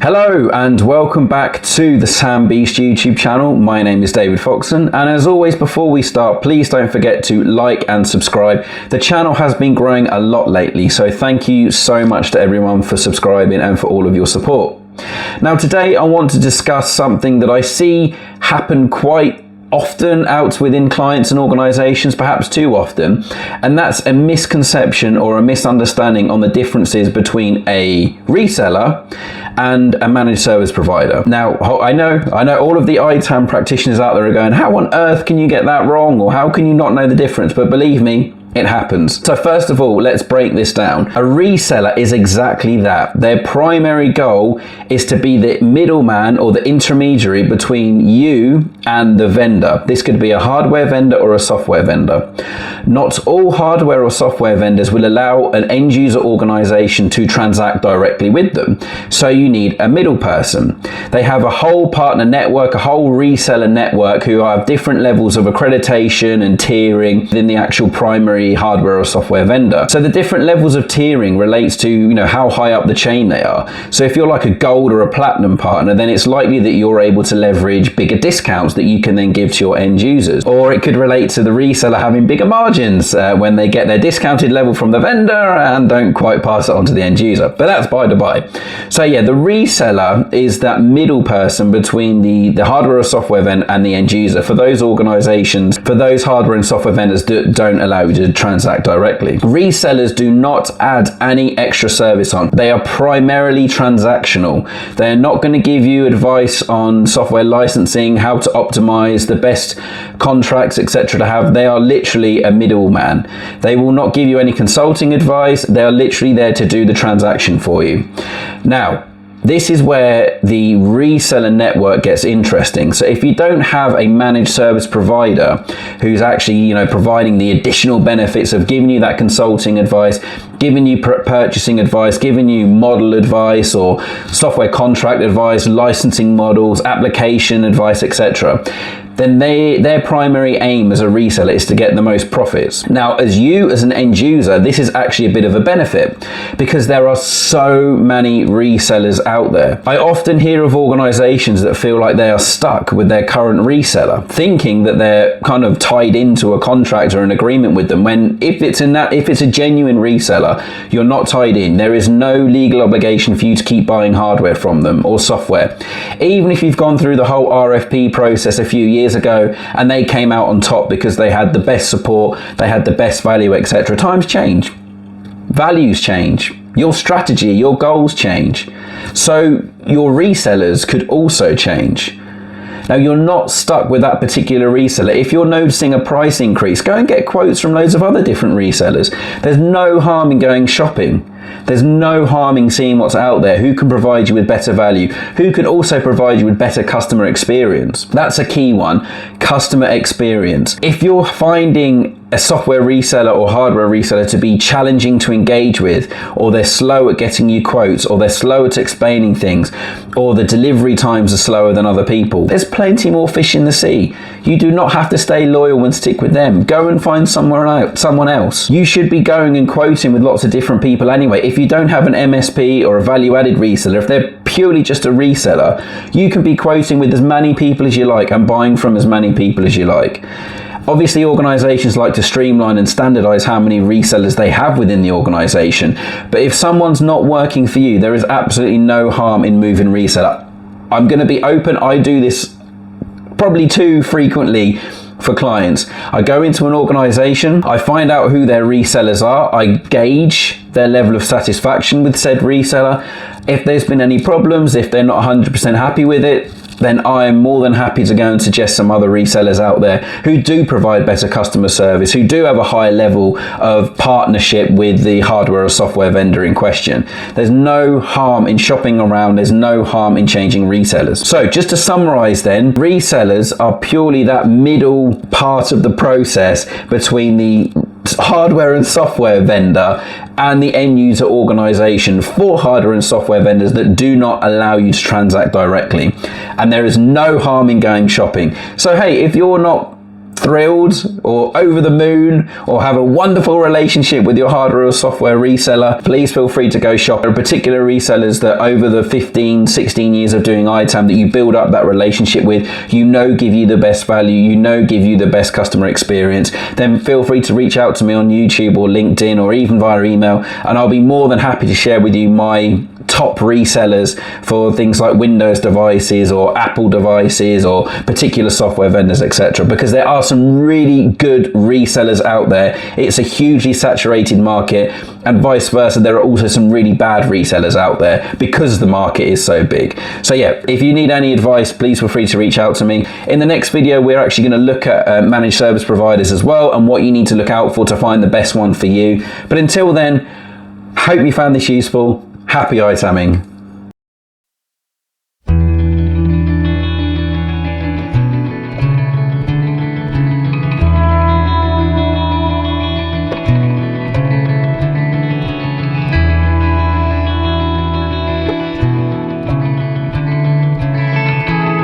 Hello and welcome back to the Sam Beast YouTube channel. My name is David Foxen, and as always, before we start, please don't forget to like and subscribe. The channel has been growing a lot lately, so thank you so much to everyone for subscribing and for all of your support. Now today I want to discuss something that I see happen quite often out within clients and organizations, perhaps too often, and that's a misconception or a misunderstanding on the differences between a reseller and a managed service provider. Now, I know all of the ITAM practitioners out there are going, how on earth can you get that wrong, or how can you not know the difference? But believe me, it happens. So first of all, let's break this down. A reseller is exactly that. Their primary goal is to be the middleman or the intermediary between you and the vendor. This could be a hardware vendor or a software vendor. Not all hardware or software vendors will allow an end user organization to transact directly with them. So you need a middle person. They have a whole partner network, a whole reseller network who have different levels of accreditation and tiering within the actual primary hardware or software vendor. So the different levels of tiering relates to, how high up the chain they are. So if you're like a gold or a platinum partner, then it's likely that you're able to leverage bigger discounts that you can then give to your end users. Or it could relate to the reseller having bigger margins when they get their discounted level from the vendor and don't quite pass it on to the end user. But that's by the by. So yeah, the reseller is that middle person between the hardware or software vendor and the end user for those organizations, for those hardware and software vendors that don't allow you to transact directly. Resellers do not add any extra service on. They are primarily transactional. They're not going to give you advice on software licensing, how to optimize the best contracts, etc. to have. They are literally a middleman. They will not give you any consulting advice. They are literally there to do the transaction for you. Now, this is where the reseller network gets interesting. So if you don't have a managed service provider who's actually, providing the additional benefits of giving you that consulting advice, giving you purchasing advice, giving you model advice or software contract advice, licensing models, application advice, etc., then their primary aim as a reseller is to get the most profits. Now, as an end user, this is actually a bit of a benefit because there are so many resellers out there. I often hear of organizations that feel like they are stuck with their current reseller, thinking that they're kind of tied into a contract or an agreement with them, when if it's a genuine reseller, you're not tied in. There is no legal obligation for you to keep buying hardware from them or software. Even if you've gone through the whole RFP process a few years ago and they came out on top because they had the best support, they had the best value, etc. Times change, values change, your strategy, your goals change. So your resellers could also change. Now, you're not stuck with that particular reseller. If you're noticing a price increase, go and get quotes from loads of other different resellers. There's no harm in going shopping. There's no harm in seeing what's out there, who can provide you with better value, who can also provide you with better customer experience. That's a key one, customer experience. If you're finding a software reseller or hardware reseller to be challenging to engage with, or they're slow at getting you quotes, or they're slow at explaining things, or the delivery times are slower than other people, there's plenty more fish in the sea. You do not have to stay loyal and stick with them. Go and find someone else. You should be going and quoting with lots of different people anyway. If you don't have an MSP or a value-added reseller, if they're purely just a reseller, you can be quoting with as many people as you like and buying from as many people as you like. Obviously, organizations like to streamline and standardize how many resellers they have within the organization. But if someone's not working for you, there is absolutely no harm in moving reseller. I'm going to be open. I do this probably too frequently for clients. I go into an organization, I find out who their resellers are, I gauge their level of satisfaction with said reseller. If there's been any problems, if they're not 100% happy with it, then I am more than happy to go and suggest some other resellers out there who do provide better customer service, who do have a higher level of partnership with the hardware or software vendor in question. There's no harm in shopping around, there's no harm in changing resellers. So just to summarize then, resellers are purely that middle part of the process between the hardware and software vendor and the end user organization for hardware and software vendors that do not allow you to transact directly. And there is no harm in going shopping. So hey, if you're not thrilled or over the moon or have a wonderful relationship with your hardware or software reseller, please feel free to go shop. There are particular resellers that over the 15, 16 years of doing ITAM that you build up that relationship with, give you the best value, give you the best customer experience. Then feel free to reach out to me on YouTube or LinkedIn or even via email, and I'll be more than happy to share with you my top resellers for things like Windows devices or Apple devices or particular software vendors, etc. Because there are some really good resellers out there. It's a hugely saturated market, and vice versa, there are also some really bad resellers out there because the market is so big. So yeah, if you need any advice, please feel free to reach out to me. In the next video, we're actually going to look at managed service providers as well and what you need to look out for to find the best one for you. But until then, hope you found this useful. Happy ITAMing.